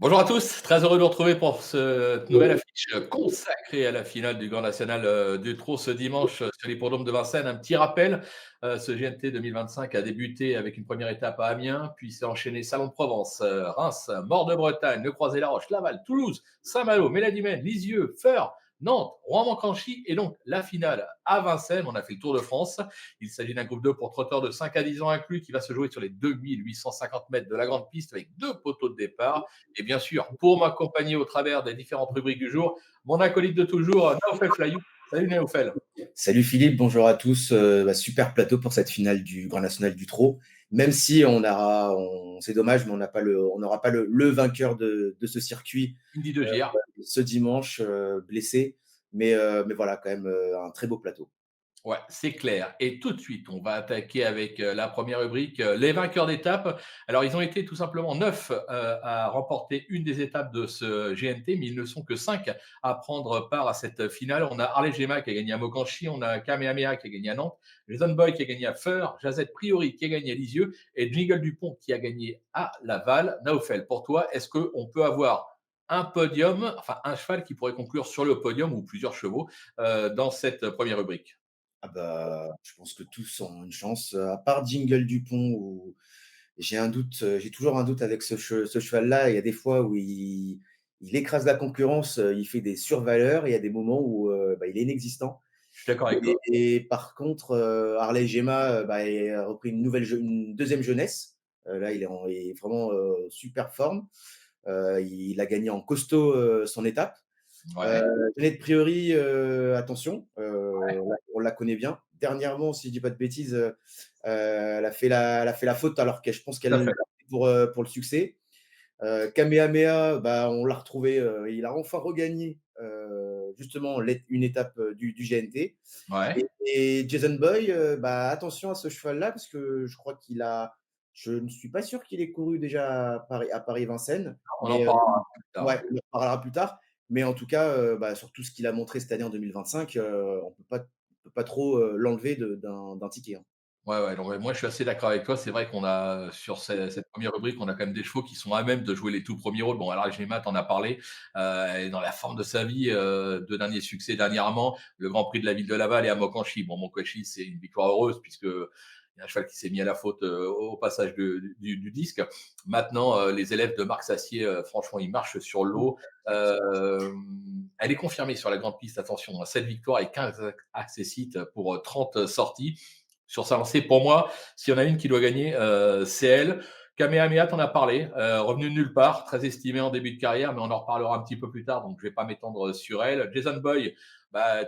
Bonjour à tous, très heureux de vous retrouver pour cette nouvelle affiche consacrée à la finale du Grand National du Trot ce dimanche sur l'hippodrome de Vincennes. Un petit rappel, ce GNT 2025 a débuté avec une première étape à Amiens, puis s'est enchaîné Salon de Provence, Reims, Mort de Bretagne, Le Croisé-la-Roche, Laval, Toulouse, Saint-Malo, Mélodimène, Lisieux, Feurs, Nantes, Rouen-Montcranchy et donc la finale à Vincennes. On a fait le tour de France. Il s'agit d'un groupe 2 pour trotteurs de 5 à 10 ans inclus qui va se jouer sur les 2850 mètres de la grande piste avec deux poteaux de départ. Et bien sûr, pour m'accompagner au travers des différentes rubriques du jour, mon acolyte de toujours, Naofel Flayou. Salut Naofel. Salut Philippe, bonjour à tous. Super plateau pour cette finale du Grand National du Trot. Même si c'est dommage, mais on n'aura pas le vainqueur de ce circuit Indy de GR. ce dimanche, blessé. Mais voilà, quand même un très beau plateau. Ouais, c'est clair. Et tout de suite, on va attaquer avec la première rubrique, les vainqueurs d'étape. Alors, ils ont été tout simplement 9 à remporter une des étapes de ce GNT, mais ils ne sont que 5 à prendre part à cette finale. On a Harley Gema qui a gagné à Mokanchi, on a Kamehameha qui a gagné à Nantes, Jason Boy qui a gagné à Feur, Jazette Priori qui a gagné à Lisieux et Jingle Dupont qui a gagné à Laval. Naofel, pour toi, est-ce qu'on peut avoir un podium, enfin un cheval qui pourrait conclure sur le podium ou plusieurs chevaux dans cette première rubrique? Ah bah, je pense que tous ont une chance, à part Jingle Dupont où j'ai un doute, j'ai toujours un doute avec ce cheval-là. Il y a des fois où il écrase la concurrence, il fait des survaleurs et il y a des moments où il est inexistant. Je suis d'accord avec toi. Et par contre, Harley Gemma, il a repris une deuxième jeunesse. Là, il est vraiment super forme. Il a gagné en costaud son étape. Ouais, Jeanette Priori, attention, on la connaît bien. Dernièrement, si je dis pas de bêtises, elle a fait la faute alors que je pense tout à qu'elle fait. pour le succès. Kamehameha, on l'a retrouvé, il a enfin regagné, justement une étape, du GNT. Ouais, Et Jason Boy, attention à ce cheval-là parce que je ne suis pas sûr qu'il ait couru déjà à Paris-Vincennes, on en mais parlera plus ouais, tard. on en reparlera plus tard. Mais en tout cas, sur tout ce qu'il a montré cette année en 2025, on peut pas trop, l'enlever d'un ticket, hein. Ouais, ouais, donc ouais, moi je suis assez d'accord avec toi. C'est vrai qu'on a sur cette première rubrique, on a quand même des chevaux qui sont à même de jouer les tout premiers rôles. Bon, alors Gémat, tu en as parlé, elle est dans la forme de sa vie, 2 derniers succès dernièrement, le Grand Prix de la ville de Laval et à Mokanchi. Bon, Mokanchi, c'est une victoire heureuse puisque il y a un cheval qui s'est mis à la faute, au passage du disque. Maintenant, les élèves de Marc Sassier, franchement, ils marchent sur l'eau. Elle est confirmée sur la grande piste, attention, hein, 7 victoires et 15 accessites pour 30 sorties sur sa lancée. Pour moi, s'il y en a une qui doit gagner, c'est elle. Kamehameha, t'en as parlé, revenu de nulle part, très estimé en début de carrière, mais on en reparlera un petit peu plus tard, donc je vais pas m'étendre sur elle. Jason Boy,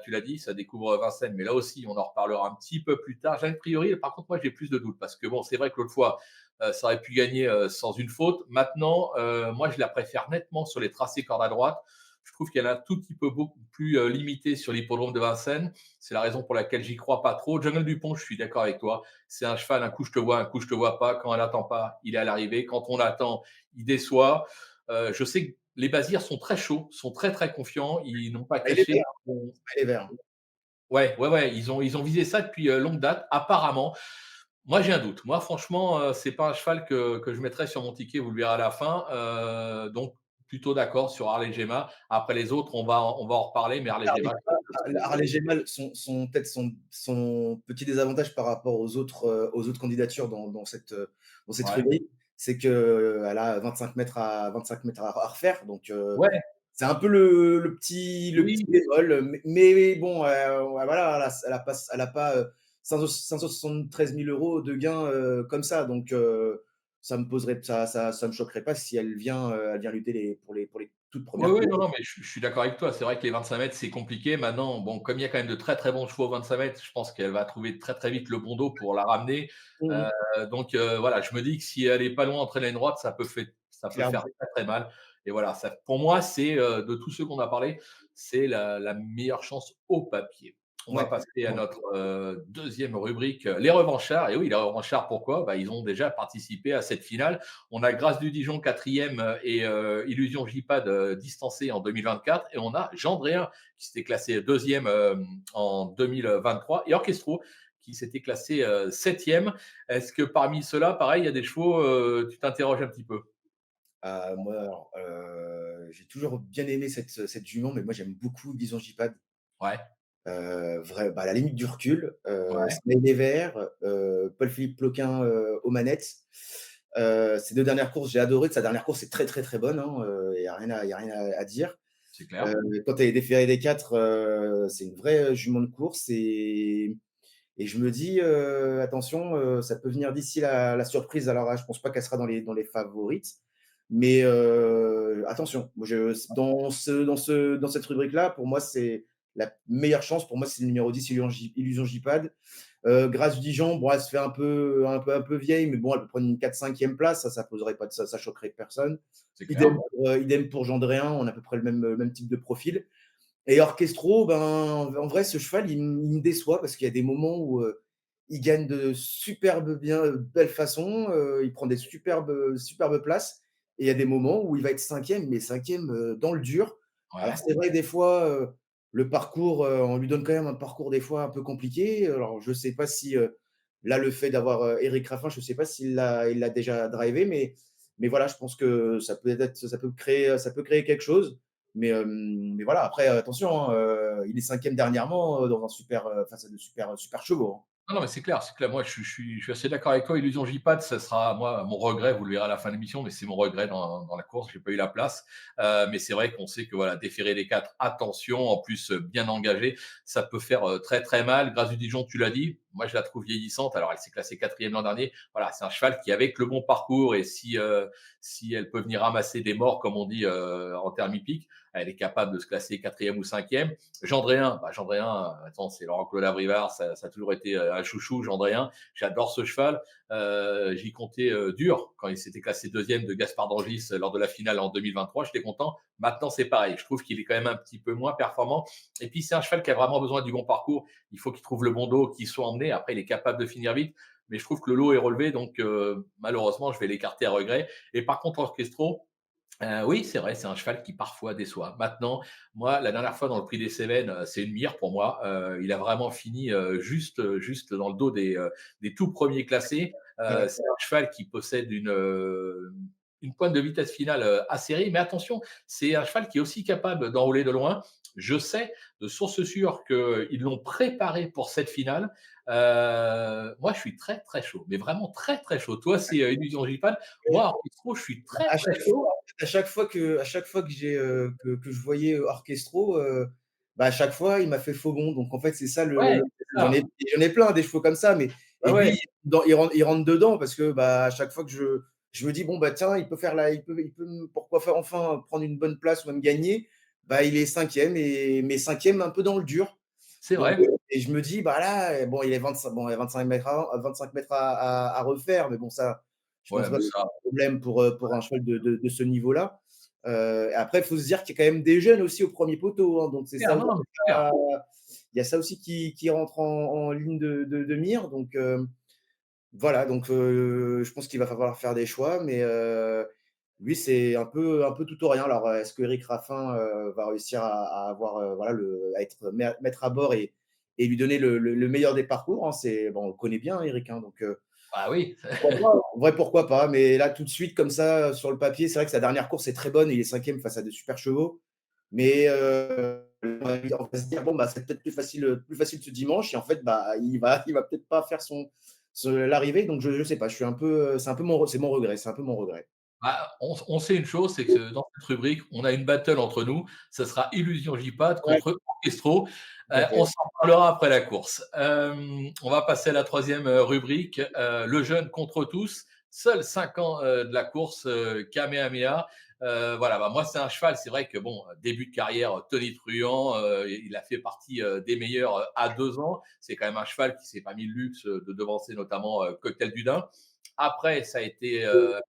tu l'as dit, ça découvre Vincennes, mais là aussi, on en reparlera un petit peu plus tard. J'ai a priori, par contre, moi, j'ai plus de doutes parce que bon, c'est vrai que l'autre fois, ça aurait pu gagner sans une faute. Maintenant, moi, je la préfère nettement sur les tracés corde à droite. Je trouve qu'elle est un tout petit peu beaucoup plus limitée sur l'hippodrome de Vincennes. C'est la raison pour laquelle j'y crois pas trop. Jungle Dupont, je suis d'accord avec toi. C'est un cheval, un coup je te vois, un coup je te vois pas. Quand elle attend pas, il est à l'arrivée. Quand on l'attend, il déçoit. Je sais que les Bazirs sont très chauds, sont très très confiants. Ils n'ont pas Il est caché. vert, il est vert. Ouais, ouais, ouais. Ils ont visé ça depuis longue date, apparemment. Moi, j'ai un doute. Moi, franchement, c'est pas un cheval que je mettrais sur mon ticket. Vous le verrez à la fin. Donc plutôt d'accord sur Harley Gemma. Après les autres, on va en reparler, mais Harley Gemma. Harley Gemal, peut-être son petit désavantage par rapport aux autres candidatures dans cette Ouais. rubrique, c'est qu'elle a 25 mètres à refaire. Donc, Ouais. c'est un peu le petit Oui. bémol. Mais bon, ouais, voilà, elle a pas 573 000 euros de gains comme ça. Donc, ça me choquerait pas si elle vient lutter pour les toutes Oui, premières oui, non, courses. non, mais je suis d'accord avec toi. C'est vrai que les 25 mètres, c'est compliqué. Maintenant, bon, comme il y a quand même de très, très bons chevaux aux 25 mètres, je pense qu'elle va trouver très, très vite le bon dos pour la ramener. Mmh. Donc, voilà, je me dis que si elle est pas loin entre la ligne droite, ça peut faire Clairement. très, très mal. Et voilà, ça, pour moi, c'est de tous ceux qu'on a parlé, c'est la meilleure chance au papier. On va Ouais. passer à notre deuxième rubrique, les revanchards. Et oui, les revanchards, pourquoi? Ils ont déjà participé à cette finale. On a Grâce du Dijon quatrième et Illusion Jipad distancé en 2024. Et on a Jean Dréhin qui s'était classé deuxième en 2023 et Orchestro qui s'était classé septième. Est-ce que parmi ceux-là, pareil, il y a des chevaux, tu t'interroges un petit peu? Moi, alors, toujours bien aimé cette jument, mais moi j'aime beaucoup Bison J-Pad. Ouais, À la limite du recul, ouais, Smiley Vert, Paul-Philippe Ploquin, aux manettes. Ses 2 dernières courses, j'ai adoré. Sa dernière course est très, très, très bonne, hein, il y a rien à dire. c'est clair. Quand elle est déférée des 4, c'est une vraie jument de course et je me dis, attention, ça peut venir d'ici la surprise. Alors là, je pense pas qu'elle sera dans les favorites, mais attention, moi dans cette rubrique-là, pour moi, c'est la meilleure chance. Pour moi, c'est le numéro 10, Illusion Jipad. Grâce Dijon, bon, elle se fait un peu vieille, mais bon, elle peut prendre une 4-5e place, ça poserait pas de ça choquerait personne. C'est clair. Idem pour Gendréen, on a à peu près le même type de profil. Et Orchestro, ben, en vrai, ce cheval, il me déçoit parce qu'il y a des moments où il gagne de belle façon, il prend des superbes places. Et il y a des moments où il va être cinquième, mais cinquième dans le dur. Alors, Ouais. c'est vrai, des fois, le parcours, on lui donne quand même un parcours, des fois, un peu compliqué. Alors, je ne sais pas si là, le fait d'avoir Eric Raffin, je ne sais pas s'il l'a déjà drivé, mais voilà, je pense que ça peut créer quelque chose. Mais voilà, après, attention, hein, il est cinquième dernièrement dans un face à de super chevaux, hein. Non, non, mais c'est clair, c'est clair. Moi, je suis assez d'accord avec toi. Illusion J-Pad, ça sera, moi, mon regret. Vous le verrez à la fin de l'émission, mais c'est mon regret dans la course. J'ai pas eu la place. Mais c'est vrai qu'on sait que voilà, déférer les 4, attention. En plus, bien engagé, ça peut faire très très mal. Grâce du Dijon, tu l'as dit. Moi, je la trouve vieillissante. Alors, elle s'est classée quatrième l'an dernier. Voilà, c'est un cheval qui, avec le bon parcours et si elle peut venir ramasser des morts, comme on dit en termes hippiques, elle est capable de se classer quatrième ou cinquième. Gendréen, attends, c'est Laurent-Claude Abrivard, ça a toujours été un chouchou, Gendréen. J'adore ce cheval. J'y comptais dur quand il s'était classé deuxième de Gaspard d'Angis lors de la finale en 2023. J'étais content. Maintenant, c'est pareil. Je trouve qu'il est quand même un petit peu moins performant. Et puis, c'est un cheval qui a vraiment besoin du bon parcours. Il faut qu'il trouve le bon dos, qu'il soit emmené. Après, il est capable de finir vite. Mais je trouve que le lot est relevé. Donc, malheureusement, je vais l'écarter à regret. Et par contre, Orchestro, oui, c'est vrai, c'est un cheval qui parfois déçoit. Maintenant, moi, la dernière fois dans le Prix des Cévennes, c'est une mire pour moi. Il a vraiment fini juste dans le dos des tout premiers classés. Ouais. C'est un cheval qui possède une pointe de vitesse finale acérée, mais attention, c'est un cheval qui est aussi capable d'enrouler de loin. Je sais de sources sûres qu'ils l'ont préparé pour cette finale. Moi, je suis très très chaud, mais vraiment très très chaud. Toi, c'est Illusion Gipal. Moi, en Pistro, je suis très À très chaque chaud. fois à chaque fois que je voyais Orchestro, à chaque fois, il m'a fait faux bond. Donc en fait, c'est ça Ouais, le c'est j'en ai ça. j'en ai plein des chevaux comme ça, mais Ouais, et ouais, lui, il rentre dedans parce que, à chaque fois que je me dis: «Bon, tiens, il peut pourquoi faire enfin prendre une bonne place ou même gagner?» Il est cinquième mais cinquième un peu dans le dur. c'est Donc vrai. et je me dis: Là, bon, il est 25 bon, il y a 25 mètres à 25 mètres à refaire, mais bon, ça, je pense Ouais, pas mais que ce ça, soit un problème pour un cheval de ce niveau-là. Et après, il faut se dire qu'il y a quand même des jeunes aussi au premier poteau, hein, donc c'est ça clair, aussi, non, non, mais c'est clair. il y a ça aussi qui rentre en ligne de mire. Donc voilà, donc je pense qu'il va falloir faire des choix, mais lui, c'est un peu tout ou rien. Alors, est-ce qu'Éric Raffin va réussir à avoir, voilà, à être maître à bord et lui donner le meilleur des parcours, hein? Bon, on le connaît bien, Éric, hein, donc Bah oui, pourquoi pas? En vrai, pourquoi pas? Mais là, tout de suite, comme ça, sur le papier, c'est vrai que sa dernière course est très bonne. Il est cinquième face à de super chevaux. Mais on va se dire: «Bon, c'est peut-être plus facile ce dimanche» et en fait, il va peut-être pas faire l'arrivée. Donc je sais pas, je suis un peu, c'est mon regret, c'est un peu mon regret. bah, on sait une chose, c'est que dans cette rubrique, on a une battle entre nous. Ça sera Illusion J-Pad Ouais, contre Orchestro. tout à On fait. s'en parlera après la course. On va passer à la troisième rubrique, le jeune contre tous. Seuls 5 ans de la course, Kamehameha. Voilà, moi, c'est un cheval, c'est vrai que bon, début de carrière tonitruant, il a fait partie des meilleurs à 2 ans. C'est quand même un cheval qui s'est pas mis le luxe de devancer notamment Cocktail du Dain. Après, ça a été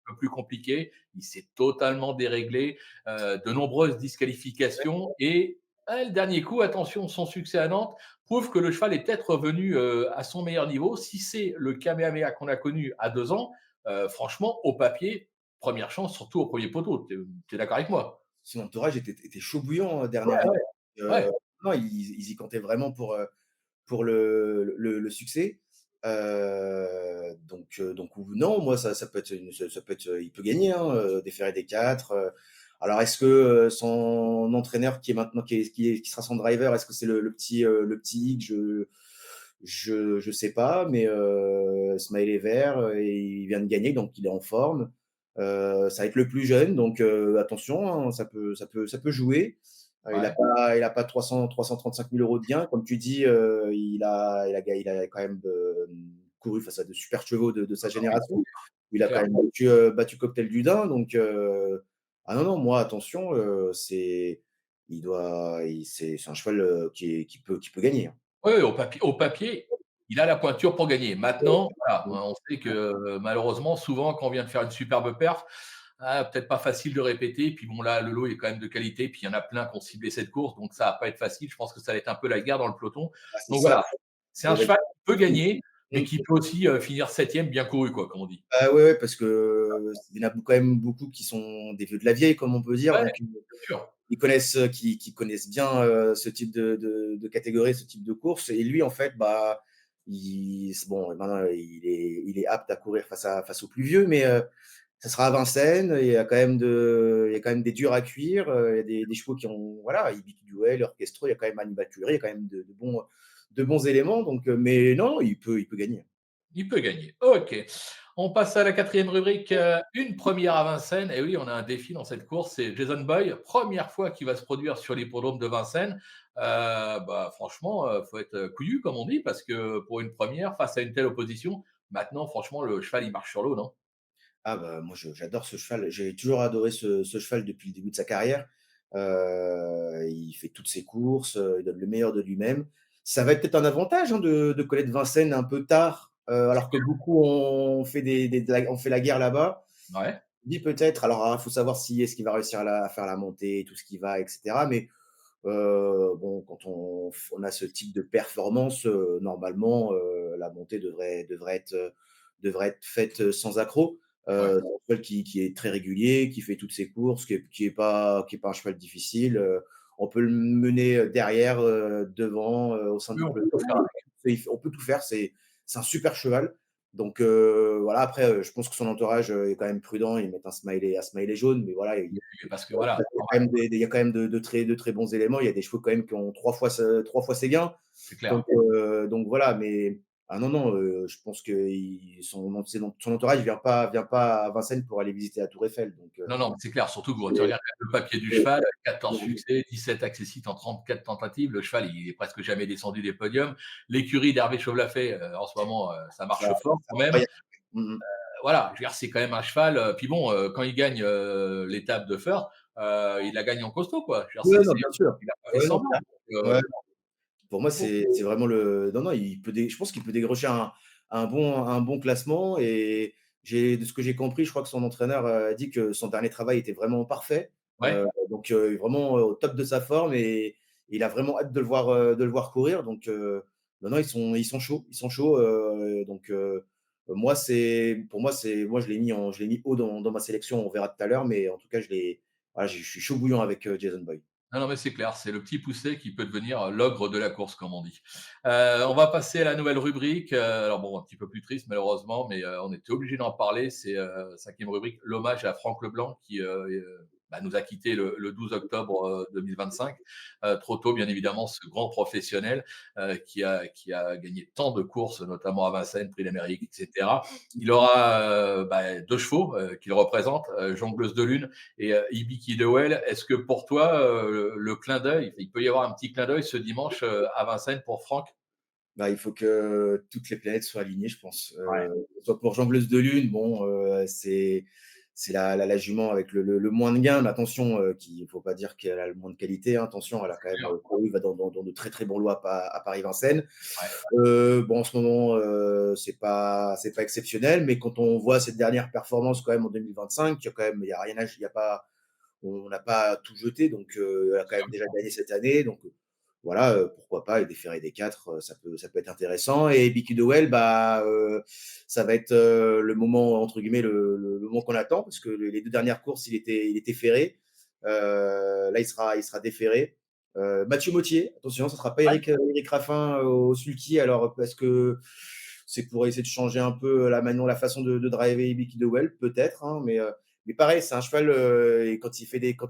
peu plus compliqué. Il s'est totalement déréglé, de nombreuses disqualifications et le dernier coup, attention, son succès à Nantes prouve que le cheval est peut-être revenu à son meilleur niveau. Si c'est le Kamehameha qu'on a connu à 2 ans, franchement, au papier, première chance, surtout au premier poteau. Tu es d'accord avec moi? Son entourage était chaud bouillant, Ouais, dernièrement. ouais, Heu, non, ils y comptaient vraiment pour le succès. Donc ou non, moi ça peut être il peut gagner, hein, déférer des 4. Alors est-ce que, son entraîneur qui est maintenant qui sera son driver, est-ce que c'est le petit Hig? Je sais pas, mais Smile est vert, et il vient de gagner, donc il est en forme. Ça va être le plus jeune, donc attention, hein, ça peut jouer. Ouais, Il a pas 335 000 € de gain. Comme tu dis, il a quand même, couru face à de super chevaux de sa oui, génération. Il c'est a quand clair. même battu Cocktail du Dain, donc ah non, non, moi attention, c'est un cheval, qui peut gagner, hein. Oui, oui, au papier, il a la pointure pour gagner. Maintenant, voilà, on sait que malheureusement, souvent, quand on vient de faire une superbe perf, peut-être pas facile de répéter. Puis bon, là, le lot est quand même de qualité. Puis il y en a plein qui ont ciblé cette course, donc ça va pas être facile. Je pense que ça va être un peu la guerre dans le peloton. Ah, c'est Donc ça. voilà, c'est un Il va cheval qui peut mmh, gagner, mais mmh. qui peut aussi finir 7e bien couru, quoi, comme on dit. Ah ouais, ouais, parce que il y en a quand même beaucoup qui sont des vieux de la vieille, comme on peut dire, Ouais, donc bien sûr. qui connaissent bien, ce type de catégorie, ce type de course, et lui, en fait, bah, c'est bon, maintenant, il est apte à courir face aux plus vieux, mais ça sera à Vincennes. Il y a quand même des durs à cuire, il y a des chevaux qui ont voilà, Hibiki Duel, Orchestro, il y a quand même Animaturé, il y a quand même de bons éléments, donc mais non, il peut gagner. Il peut gagner. OK. On passe à la quatrième rubrique, une première à Vincennes. Et oui, on a un défi dans cette course, c'est Jason Boy, première fois qu'il va se produire sur l'hippodrome de Vincennes. Bah, franchement, faut être, couillu comme on dit, parce que pour une première face à une telle opposition, maintenant franchement le cheval il marche sur l'eau, non? Ah bah, moi j'adore ce cheval. J'ai toujours adoré ce cheval depuis le début de sa carrière. Il fait toutes ses courses, il donne le meilleur de lui-même. Ça va être peut-être un avantage, hein, de connaître Vincennes un peu tard, alors que beaucoup ont fait la guerre là-bas. Ouais, Je dis peut-être, alors, il faut savoir si est-ce qu'il va réussir à faire la montée, tout ce qui va, et cetera. Mais bon, quand on a ce type de performance, normalement, la montée devrait être faite sans accroc. ouais. C'est un cheval qui est très régulier, qui fait toutes ses courses, qui est pas un cheval difficile. On peut le mener, derrière, devant, au sein Oui, du on peut tout peloton. faire avec. On peut tout faire, c'est un super cheval. Donc voilà, après, je pense que son entourage, est quand même prudent. Ils mettent un smiley jaune, mais voilà, Oui, parce que voilà, il y a quand même de très bons éléments. Il y a des chevaux quand même qui ont 3 fois ses gains. c'est Donc clair. voilà, mais ah non, non, je pense que son entourage vient pas à Vincennes pour aller visiter la tour Eiffel, donc Non, non, mais c'est clair, surtout que quand tu c'est regardes le papier du c'est cheval, 14 succès, 17 accessites en 34 tentatives. Le cheval, il est presque jamais descendu des podiums. L'écurie d'Hervé Chauvelafet, en ce moment, ça ça marche fort c'est quand même. incroyable. Mmh mh. Voilà, je veux dire, c'est quand même un cheval, puis bon, quand il gagne, l'étape de Feurs, il la gagne en costaud, quoi. Je veux dire, Ouais, non, bien sûr. il a pas fait Ouais, non, semblant, donc ouais. Pour moi, pour c'est vraiment le non, non, je pense qu'il peut décrocher un bon classement, et de ce que j'ai compris, je crois que son entraîneur, a dit que son dernier travail était vraiment parfait. ouais. Donc vraiment, au top de sa forme, et il a vraiment hâte de le voir courir, donc non, non, ils sont chauds, donc moi, je l'ai mis haut dans ma sélection. On verra tout à l'heure, mais en tout cas, voilà, je suis chaud bouillant avec, Jason Boy. Non, non, mais c'est clair, c'est le petit poucet qui peut devenir, l'ogre de la course, comme on dit. On va passer à la nouvelle rubrique, alors bon, un petit peu plus triste malheureusement, mais on était obligé d'en parler. C'est, 5e rubrique, l'hommage à Franck Leblanc qui, bah, nous a quittés le 12 octobre, 2025. Trop tôt, bien évidemment, ce grand professionnel, qui a gagné tant de courses, notamment à Vincennes, Prix d'Amérique, et cetera. Il aura, bah, 2 chevaux, qu'il représente, Jongleuse de Lune et Ibiki Dewell. Est-ce que pour toi, le clin d'œil, il peut y avoir un petit clin d'œil ce dimanche à Vincennes pour Franck? Bah, il faut que toutes les planètes soient alignées, je pense. Ouais, Soit pour Jongleuse de Lune, bon, c'est la jument avec le moins de gains, mais attention, il faut pas dire qu'elle a le moins de qualité, hein. Attention, elle a c'est quand même sûr. couru, va dans de très, très bons lots à Paris-Vincennes. Ouais, Bon, en ce moment, c'est pas exceptionnel, mais quand on voit cette dernière performance quand même en 2025, il y a rien il y a pas on n'a pas tout jeté, donc elle a quand même déjà gagné cette année, donc voilà, pourquoi pas, et déférer des 4, ça peut être intéressant. Et Bicky Dowell, bah, ça va être, le moment entre guillemets, le moment qu'on attend, parce que les 2 dernières courses, il était ferré. Là, il sera déféré. Mathieu Mottier, attention, ça sera pas ouais, Éric Raffin, au sulky, alors parce que c'est pour essayer de changer un peu la façon de driver Bicky Dowell, peut-être, hein, mais Mais pareil, c'est un cheval, et quand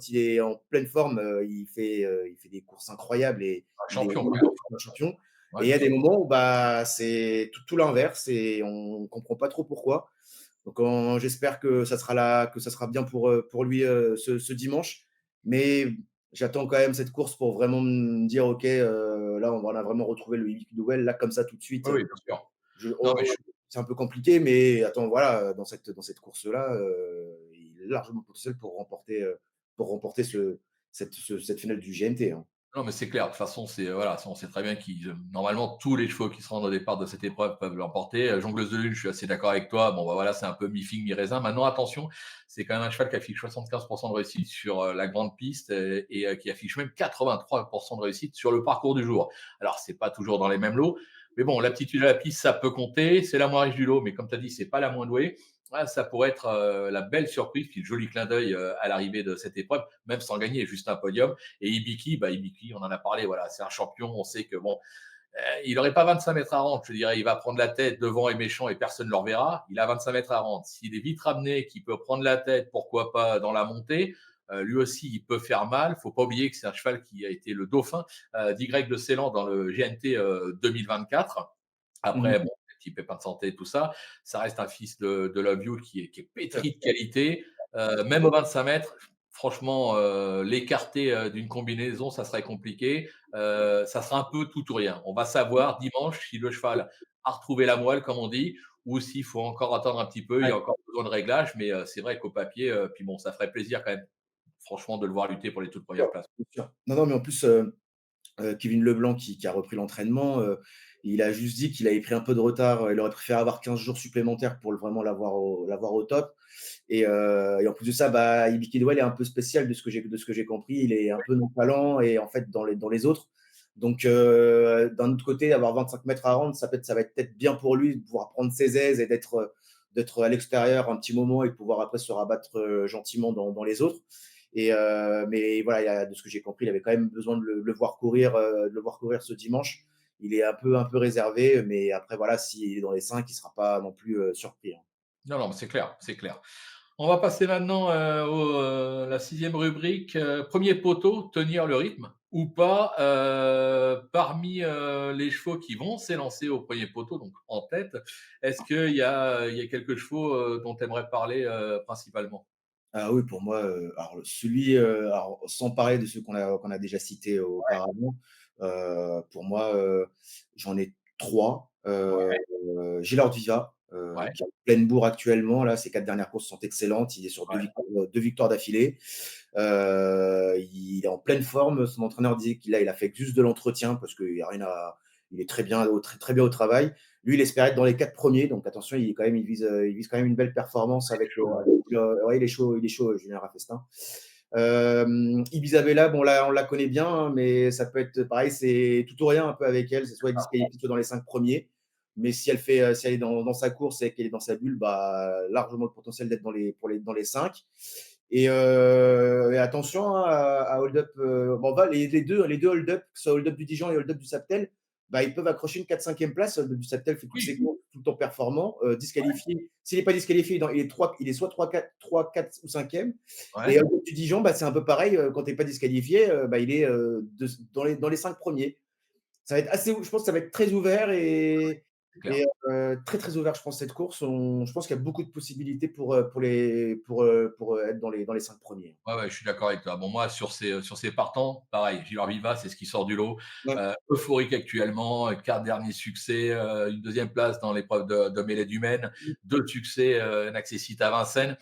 il est en pleine forme, il fait des courses incroyables et Un il est champion, quoi. un champion. Ouais, Et il y bien a des sûr. moments où, bah, c'est tout l'inverse et on comprend pas trop pourquoi. Donc j'espère que ça sera bien pour lui, ce dimanche. Mais j'attends quand même cette course pour vraiment me dire: «OK, là, on a vraiment retrouvé le Hibiki Duel». Là, comme ça, tout de suite, Oui, oui, bien sûr. Non, mais oh, c'est un peu compliqué, mais attends, voilà, dans cette course-là, il a largement le potentiel pour remporter cette finale du GNT, hein. non, mais c'est clair. De toute façon, voilà, on sait très bien normalement, tous les chevaux qui se rendent au départ de cette épreuve peuvent l'emporter. Jongleuse de Lune, je suis assez d'accord avec toi. Bon, bah, voilà, c'est un peu mi-figue, mi-raisin. Maintenant, attention, c'est quand même un cheval qui affiche 75 de réussite sur, la grande piste, et qui affiche même 83 de réussite sur le parcours du jour. Alors, c'est pas toujours dans les mêmes lots, mais bon, l'aptitude à la piste, ça peut compter. C'est la moins riche du lot, mais comme tu as dit, c'est pas la moins douée. Ah, ça pourrait être, la belle surprise, puis le joli clin d'œil, à l'arrivée de cette épreuve, même sans gagner, juste un podium. Et Ibiki, bah, Ibiki, on en a parlé, voilà, c'est un champion. On sait que bon, il n'aurait pas 25 mètres à rendre. Je dirais, il va prendre la tête devant et méchant et personne ne le reverra. Il a 25 mètres à rendre. S'il est vite ramené, qu'il peut prendre la tête, pourquoi pas dans la montée. Lui aussi, il peut faire mal. Faut pas oublier que c'est un cheval qui a été le dauphin d'Y de Ceylan dans le GNT 2024. Mmh Après, mh. bon, petit pépin de santé, tout ça, ça reste un fils de Love You qui est Tout à pétri de fait. qualité. Même au 25 mètres, franchement, l'écarter d'une combinaison, ça serait compliqué. Ça sera un peu tout ou rien. On va savoir dimanche si le cheval a retrouvé la moelle, comme on dit, ou s'il faut encore attendre un petit peu. Il y Ouais, a encore besoin de réglage, mais c'est vrai qu'au papier, puis bon, ça ferait plaisir quand même, franchement, de le voir lutter pour les toutes bien premières sûr, places. bien sûr. Non, non, mais en plus, Kevin Leblanc qui a repris l'entraînement, il a juste dit qu'il avait pris un peu de retard, il aurait préféré avoir 15 jours supplémentaires pour l'avoir au top. Et en plus de ça, bah, Ibi Kidwell est un peu spécial de ce que j'ai compris. Il est un peu nonchalant et en fait dans les autres. Donc d'un autre côté, avoir 25 mètres à rendre, ça va être peut-être bien pour lui de pouvoir prendre ses aises et d'être à l'extérieur un petit moment et de pouvoir après se rabattre gentiment dans les autres. Mais voilà, de ce que j'ai compris, il avait quand même besoin de le voir courir ce dimanche. Il est un peu réservé, mais après voilà, s'il est dans les 5, il ne sera pas non plus surpris, hein. Non, non, mais c'est clair, c'est clair. On va passer maintenant la sixième rubrique. Premier poteau, tenir le rythme ou pas. Parmi les chevaux qui vont s'élancer au premier poteau, donc en tête, est-ce qu'il y a quelques chevaux dont tu aimerais parler principalement? Ah oui, pour moi, alors sans parler de ceux qu'on a déjà cités auparavant, pour moi, j'en ai 3. Ouais, Gilord Viva, ouais, qui est en pleine bourre actuellement là, ses 4 dernières courses sont excellentes. Il est sur ouais, 2 victoires d'affilée. Il est en pleine forme. Son entraîneur disait il a fait juste de l'entretien parce qu'il y a rien à il est très bien au travail. Lui, il espère être dans les 4 premiers, donc attention, il vise quand même une belle performance c'est avec chaud, ouais. ouais, il est chaud, Julien Rafestin. Ibisabella, bon là, on la connaît bien, hein, mais ça peut être pareil, c'est tout ou rien un peu avec elle. C'est soit elle disqualifiée, soit dans les 5 premiers. Mais si elle est dans sa course et qu'elle est dans sa bulle, bah, largement le potentiel d'être dans les 5. Et attention hein, à hold up. Bon, va, les deux hold up, que ce soit hold up du Dijon et hold up du Saptel, bah, ils peuvent accrocher une 4-5e place. Hold up du Saptel fait toutes Oui, ses courses tout le temps performant. Disqualifié, s'il n'est pas disqualifié, il est soit 3, 4 ou 5e. Et ouais, hold up du Dijon, bah, c'est un peu pareil. Quand tu n'es pas disqualifié, bah, il est dans les 5 premiers. Ça va être assez, je pense que ça va être très ouvert c'est clair. et très, très ouvert, je pense, cette course. Je pense qu'il y a beaucoup de possibilités pour être dans les 5 premiers. Ouais, ouais, je suis d'accord avec toi. Bon, moi, sur ces partants, pareil, Gilles Viva, c'est ce qui sort du lot. Ouais. Euphorique actuellement, 4 derniers succès, une 2e place dans l'épreuve de mêlée du Maine, 2 succès, inaccessibles à Vincennes.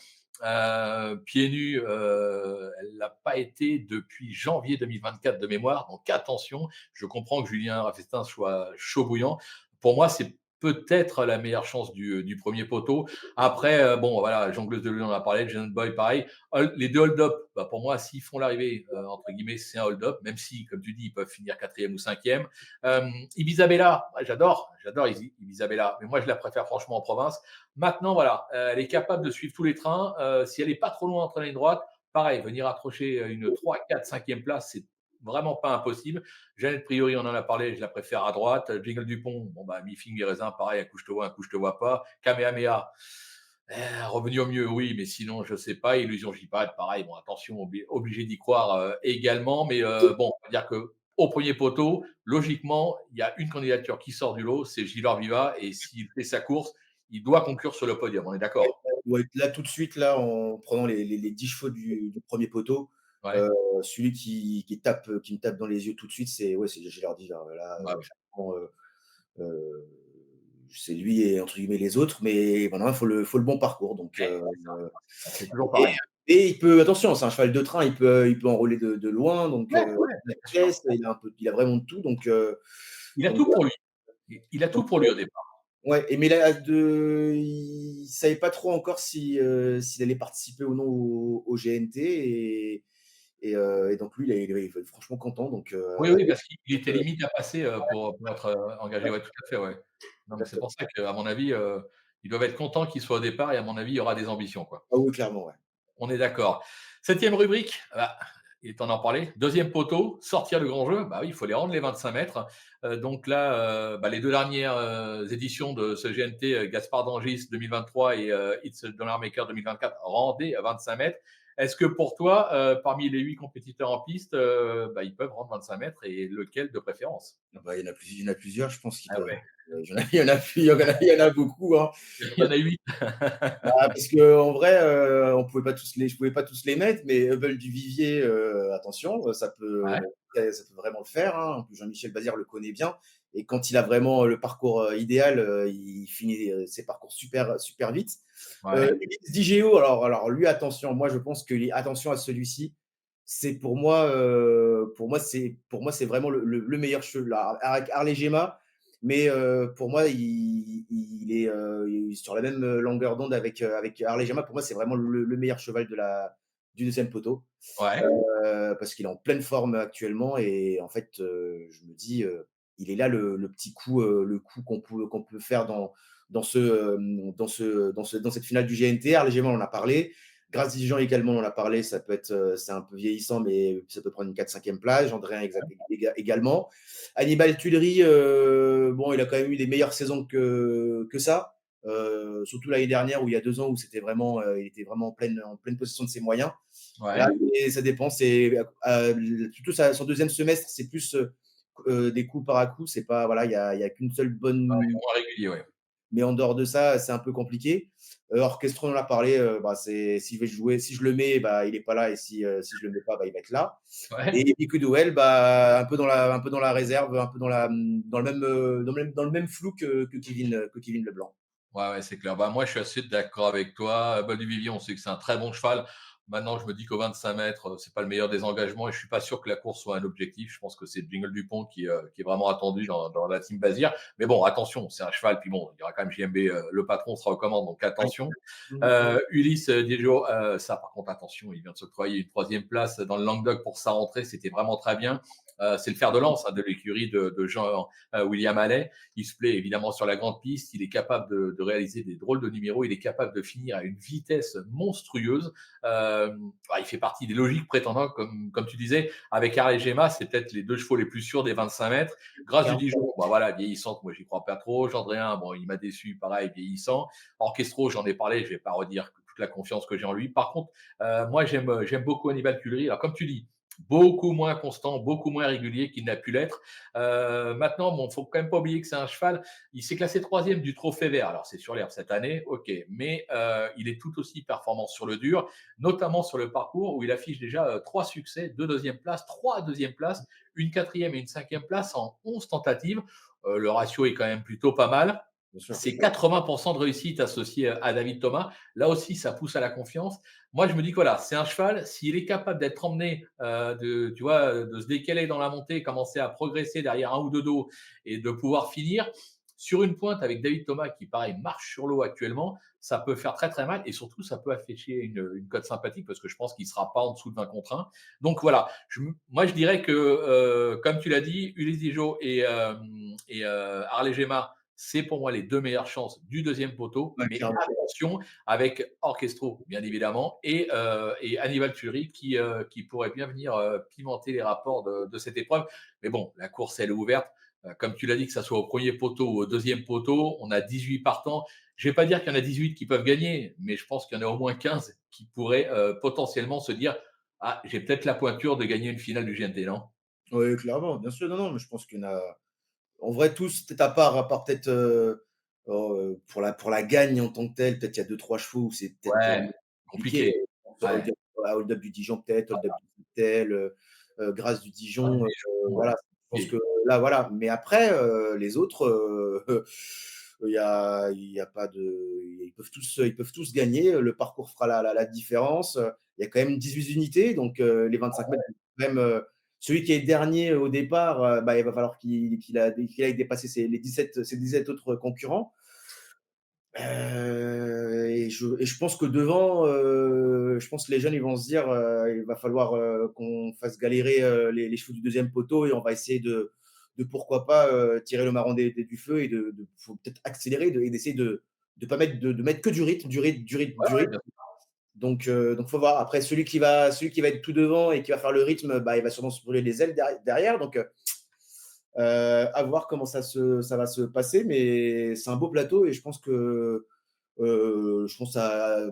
Pieds nus, elle l'a pas été depuis janvier 2024 de mémoire, donc attention, je comprends que Julien Rafestin soit chaud bouillant. Pour moi, c'est peut-être la meilleure chance du 1er poteau. Après, bon, voilà, Jongleuse de Lune, on en a parlé, Janet Boy, pareil. Les 2 hold-up, bah, pour moi, s'ils font l'arrivée, entre guillemets, c'est un hold-up, même si, comme tu dis, ils peuvent finir 4e ou 5e. Ibisabella, ouais, j'adore Ibisabella, mais moi, je la préfère franchement en province. Maintenant, voilà, elle est capable de suivre tous les trains. Si elle n'est pas trop loin entre la ligne droite, pareil, venir accrocher une 3, 4, 5e place, c'est vraiment pas impossible. Jeannette Priori, on en a parlé, je la préfère à droite. Jingle Dupont, bon, bah, mi-figue, mi raisin, pareil, un coup je te vois pas. Kamehameha, Revenu au mieux, oui, mais sinon, je sais pas. Illusion Gipad, pareil, bon, attention, obligé d'y croire également. Mais bon, on va dire qu'au premier poteau, logiquement, il y a une candidature qui sort du lot, c'est Gilles Viva. Et s'il fait sa course, il doit conclure sur le podium. On est d'accord? Ouais, là, tout de suite, là, en prenant les 10 chevaux du 1er poteau, heu, Ouais, celui qui me tape dans les yeux tout de suite, c'est ouais, c'est Gilles Arditi, là. Là, ouais, ouais, clairement, heu, c'est lui et entre guillemets «les autres», mais maintenant, il faut le bon parcours donc c'est toujours et pareil. il peut attention, c'est un cheval de train, il peut enrôler de loin donc Ouais, ouais, la bien sûr. vitesse, il a vraiment de tout Il a donc tout pour lui. Il a tout pour lui au départ. ouais et mais là, il savait pas trop encore si, s'il allait participer ou non au GNT et donc lui, il est franchement content donc Oui, oui, parce qu'il était heu, limite à passer pour être engagé. Ouais, tout à fait, ouais. Non, mais c'est exactement. pour ça qu'à mon avis, ils doivent être contents qu'il soit au départ et à mon avis, il y aura des ambitions, quoi. Ah oui, clairement, ouais. On est d'accord. 7e rubrique, bah, il est temps d'en parler. 2e poteau, sortir le grand jeu. Bah oui, il faut les rendre les 25 mètres. Donc là, bah, les 2 dernières, éditions de ce GNT, Gaspard d'Angis 2023 et It's Dollar Maker 2024 rendaient à 25 mètres. Est-ce que pour toi, parmi les 8 compétiteurs en piste, bah, ils peuvent rendre 25 mètres et lequel de préférence? Ah bah, il y en a plusieurs, je pense qu'ils Ah peuvent, ouais, il y en a beaucoup, hein. il y en a 8. Bah, parce qu'en vrai, je pouvais pas tous les mettre, mais Hubble du Vivier, attention, Ouais, ça peut vraiment le faire, hein. En plus, Jean-Michel Bazir le connaît bien et quand il a vraiment le parcours, idéal, il finit, ses parcours super super vite. ouais, Ulysse Digéo, alors lui, attention, moi je pense que les attention à celui-ci, c'est pour moi, c'est vraiment le meilleur cheval avec Harley Gemma, mais pour moi, il est sur la même longueur d'onde avec Harley Gemma. Pour moi, c'est vraiment le meilleur cheval du deuxième poteau, ouais, parce qu'il est en pleine forme actuellement et en fait, je me dis, il est là le petit coup, le coup qu'on peut faire dans cette finale du GNT. Harley Gemma, on en a parlé. Gracedigen également, on en a parlé. Ça peut être, c'est un peu vieillissant, mais ça peut prendre une 4-5e place. Gendrin également. Hannibal Tuileries, bon, il a quand même eu des meilleures saisons que ça. Surtout l'année dernière, où il y a 2 ans, où il était vraiment en pleine possession de ses moyens. Là, ouais. ça dépend. Plutôt son deuxième semestre, c'est plus des coups par à coups. C'est pas, voilà, il y a qu'une seule Ouais, bonne. moins régulier, ouais. Mais en dehors de ça, c'est un peu compliqué. Orchestron, on en a parlé. Bah, si je vais jouer, si je le mets, bah, il est pas là, et si je le mets pas, bah, il va être là. Ouais. Et Miku Duel, bah, un peu dans la réserve, un peu dans le même flou que Kevin Leblanc. Ouais, ouais, c'est clair. Bah, moi, je suis assez d'accord avec toi. Bah, Duvivier, on sait que c'est un très bon cheval. Maintenant, je me dis qu'au 25 mètres, c'est pas le meilleur des engagements et je suis pas sûr que la course soit un objectif. Je pense que c'est Jingle Dupont qui est vraiment attendu dans la team Bazir. Mais bon, attention, c'est un cheval. Puis bon, il y aura quand même JMB, le patron sera aux commandes, donc Ouais. attention. Mmh. Ulysse Diejo, ça, par contre, attention, il vient de s'octroyer une troisième place dans le Languedoc pour sa rentrée. C'était vraiment très bien. C'est le fer de lance de l'écurie de Jean William Allais. Il se plaît évidemment sur la grande piste. Il est capable de réaliser des drôles de numéros. Il est capable de finir à une vitesse monstrueuse. Il fait partie des logiques prétendants, comme tu disais. Avec Harley Gemma, c'est peut-être les 2 chevaux les plus sûrs des 25 mètres. Grâce du Dijon, bah voilà, vieillissante, moi j'y crois pas trop. Gendréen, bon, il m'a déçu, pareil, vieillissant. Orchestro, j'en ai parlé, je vais pas redire toute la confiance que j'ai en lui. Par contre, moi j'aime beaucoup Hannibal Cullery. Alors comme tu dis, beaucoup moins constant, beaucoup moins régulier qu'il n'a pu l'être. Maintenant, bon, faut quand même pas oublier que c'est un cheval. Il s'est classé troisième du Trophée Vert. Alors c'est sur l'herbe cette année, ok, mais il est tout aussi performant sur le dur, notamment sur le parcours où il affiche déjà 3 succès, 2 deuxièmes places, 3 deuxièmes places, une quatrième et une cinquième place en 11 tentatives. Le ratio est quand même plutôt pas mal. Bien sûr. C'est 80% de réussite associé à David Thomas. Là aussi, ça pousse à la confiance. Moi, je me dis que voilà, c'est un cheval, s'il est capable d'être emmené, tu vois, de se décaler dans la montée, commencer à progresser derrière un ou deux dos et de pouvoir finir sur une pointe avec David Thomas qui, pareil, marche sur l'eau actuellement, ça peut faire très très mal et surtout, ça peut afficher une cote sympathique parce que je pense qu'il ne sera pas en dessous de 20 contre 1. Donc voilà, moi je dirais que, comme tu l'as dit, Ulysse Dijo et Harley Gemma, c'est pour moi les 2 meilleures chances du deuxième poteau, Ouais, mais clairement. attention avec Orchestro, bien évidemment, et Hannibal Tury qui pourrait bien venir pimenter les rapports de cette épreuve. Mais bon, la course, elle est ouverte. comme tu l'as dit, que ça soit au premier poteau ou au deuxième poteau, on a 18 partants. Je ne vais pas dire qu'il y en a 18 qui peuvent gagner, mais je pense qu'il y en a au moins 15 qui pourraient potentiellement se dire: «Ah, j'ai peut-être la pointure de gagner une finale du GNT», non? Oui, clairement, bien sûr. Non, non, mais je pense qu'il y en a en vrai tous, peut-être à part peut-être, pour la gagne en tant que telle, peut-être il y a deux trois chevaux où c'est peut-être, Ouais, compliqué. compliqué. Ouais. Hold Up du Dijon peut-être, Hold Up du Vitel, Grâce du Ouais, Dijon, des chevaux, ouais. voilà, je pense Et que là, voilà. Mais après, les autres, il y a pas de ils peuvent tous gagner, le parcours fera la différence, il y a quand même 18 unités donc les 25 mètres même, celui qui est dernier au départ, bah, il va falloir qu'il aille dépasser ses 17 autres concurrents. Et je pense que devant, je pense que les jeunes, ils vont se dire, «Il va falloir, qu'on fasse galérer, les chevaux du deuxième poteau et on va essayer de pourquoi pas, tirer le marron du feu et faut peut-être accélérer et d'essayer de pas mettre que du rythme, du rythme, du rythme, du ouais, rythme». bien Donc faut voir. Après celui qui va être tout devant et qui va faire le rythme, bah, il va sûrement se brûler les ailes derrière donc à voir comment ça va se passer, mais c'est un beau plateau et je pense à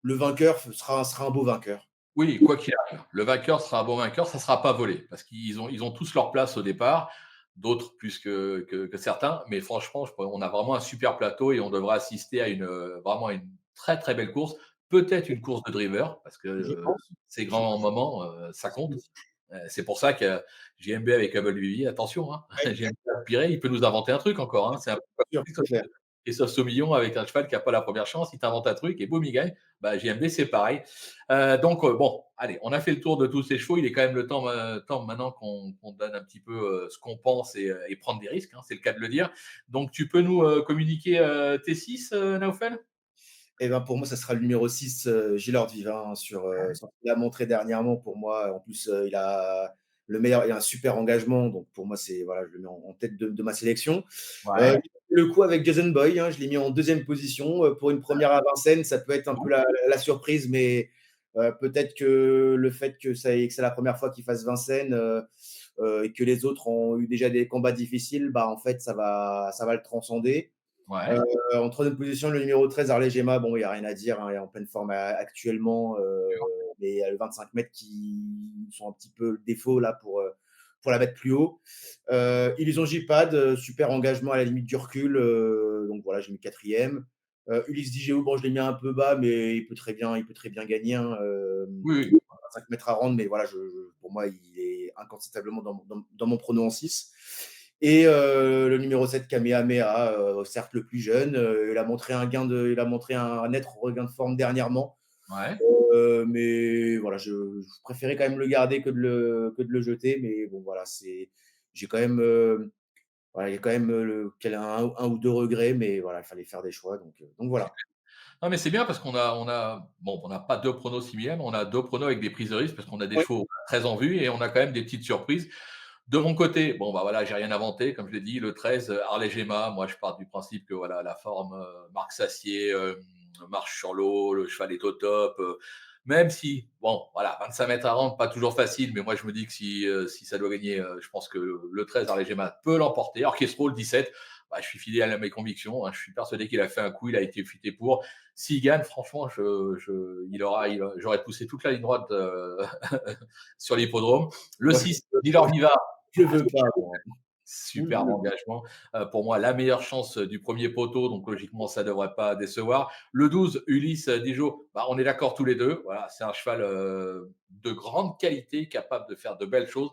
le vainqueur sera un beau vainqueur. Oui, quoi qu'il arrive, le vainqueur sera un bon vainqueur, ça ne sera pas volé parce qu'ils ont tous leur place au départ, d'autres plus que certains, mais franchement, on a vraiment un super plateau et on devrait assister à vraiment une très, très belle course. Peut-être une course de driver parce que, Je pense, ces je grands pense moments, ça compte. aussi. C'est pour ça que JMB avec Abel Vivier, attention, hein, Ouais, JMB aspiré, il peut nous inventer un truc encore, hein. C'est un peu comme bien sûr, c'est clair. Christophe Soumillon avec un cheval qui a pas la première chance, il t'invente un truc et boum, il gagne. Bah, JMB, c'est pareil. Donc, bon, allez, on a fait le tour de tous ces chevaux. Il est quand même le temps maintenant qu'on donne un petit peu, ce qu'on pense et prendre des risques, hein, c'est le cas de le dire. Donc tu peux nous, communiquer, tes 6, Naoufel? Et ben, pour moi, ça sera le numéro 6, Gilles Vivant sur ce qu'il a montré dernièrement pour moi. En plus, il a un super engagement, donc pour moi, c'est voilà, je le mets en tête de ma sélection. Ouais, Le coup avec Jason Boy, hein, je l'ai mis en deuxième position, pour une première à Vincennes, ça peut être un peu la surprise, mais peut-être que le fait que c'est la première fois qu'il fasse Vincennes, et que les autres ont eu déjà des combats difficiles, bah, en fait, ça va le transcender. ouais, En troisième position, le numéro 13, Harley Gemma, bon, il y a rien à dire, hein, il est en pleine forme actuellement, mais il y a le 25 mètres qui sont un petit peu le défaut là pour la mettre plus haut. Illusion J-Pad, super engagement à la limite du recul, donc voilà, j'ai mis quatrième. Ulysse Digéo, bon, je l'ai mis un peu bas, mais il peut très bien gagner, hein, oui, oui. 25 mètres à rendre, mais voilà, pour moi, il est incontestablement dans mon prono en 6. Et le numéro 7, Kamehameha, certes le plus jeune, il a montré un net regain de forme dernièrement. Ouais. Mais voilà, je préférais quand même le garder que de le jeter. Mais bon, voilà, j'ai quand même, voilà, il y a quand même un ou deux regrets, mais voilà, il fallait faire des choix. Donc voilà. Non, mais c'est bien parce bon, on n'a pas 2 pronos similaires, mais on a 2 pronos avec des prises de risque parce qu'on a des Oui, chevaux très en vue et on a quand même des petites surprises. De mon côté, bon, bah, voilà, j'ai rien inventé, comme je l'ai dit, le 13, Harley Gemma. Moi, je pars du principe que voilà, la forme, Marc Sassier, marche sur l'eau, le cheval est au top, même si, bon, voilà, 25 mètres à rendre, pas toujours facile, mais moi, je me dis que si ça doit gagner, je pense que le 13, Harley Gemma peut l'emporter. Orchestro, le 17, bah, je suis fidèle à mes convictions, hein. Je suis persuadé qu'il a fait un coup, il a été futé pour. S'il gagne, franchement, j'aurais poussé toute la ligne droite, sur l'hippodrome. Le moi, 6, Dealer Viva, je le veux pas, moi. superbe engagement. Pour moi, la meilleure chance du premier poteau, donc logiquement, ça ne devrait pas décevoir. Le 12, Ulysse Dijon, bah, on est d'accord tous les deux. Voilà, c'est un cheval de grande qualité, capable de faire de belles choses,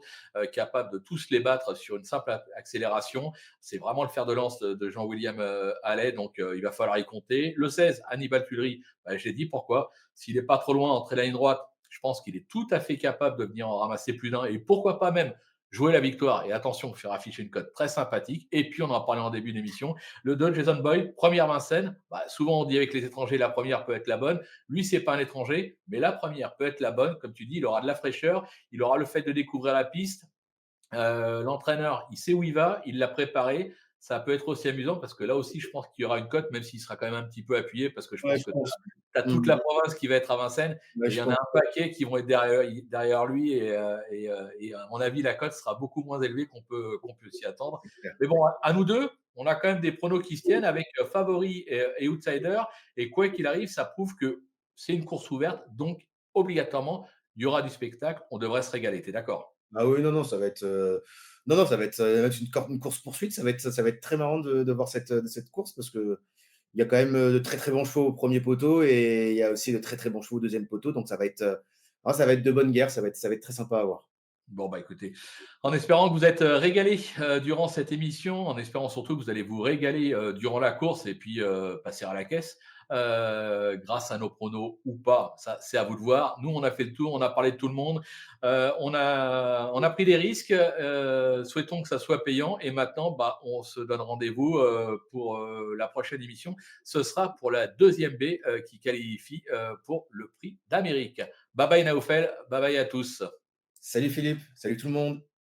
capable de tous les battre sur une simple accélération. C'est vraiment le fer de lance de Jean-William Halley, donc il va falloir y compter. Le 16, Hannibal Tuileries, bah, j'ai dit pourquoi. S'il n'est pas trop loin entre la ligne droite, je pense qu'il est tout à fait capable de venir en ramasser plus d'un et pourquoi pas même jouer la victoire et attention, faire afficher une cote très sympathique. Et puis, on en parlait en début d'émission, le Don Jason Boy, première Vincennes. Bah, souvent, on dit avec les étrangers, la première peut être la bonne. Lui, c'est pas un étranger, mais la première peut être la bonne. Comme tu dis, il aura de la fraîcheur, il aura le fait de découvrir la piste. L'entraîneur, il sait où il va, il l'a préparé. ça peut être aussi amusant parce que là aussi, je pense qu'il y aura une cote, même s'il sera quand même un petit peu appuyé parce que je Ouais, pense je que pense. tu as toute Mmh. la province qui va être à Vincennes Ouais, et il y je en a pense, un ouais. paquet qui vont être derrière lui et à mon avis, la cote sera beaucoup moins élevée qu'on peut s'y attendre. C'est clair. Mais bon, à nous 2, on a quand même des pronos qui se tiennent avec favoris et outsiders et quoi qu'il arrive, ça prouve que c'est une course ouverte, donc obligatoirement, il y aura du spectacle, on devrait se régaler. Tu es d'accord? Ah oui, non, non, ça va être, non, non, ça va être une course poursuite. Ça va être très marrant de voir cette course parce qu'il y a quand même, de très, très bons chevaux au premier poteau et il y a aussi de très, très bons chevaux au deuxième poteau. Donc ça va être de bonne guerre. Ça va être très sympa à voir. Bon, bah, écoutez, en espérant que vous êtes, régalés, durant cette émission, en espérant surtout que vous allez vous régaler, durant la course et puis, passer à la caisse, grâce à nos pronos ou pas, ça, c'est à vous de voir. Nous, on a fait le tour, on a parlé de tout le monde, on a pris des risques, souhaitons que ça soit payant et maintenant, bah, on se donne rendez-vous, pour, la prochaine émission. Ce sera pour la deuxième baie, qui qualifie, pour le Prix d'Amérique. Bye bye Naoufel, bye bye à tous. Salut Philippe, salut tout le monde.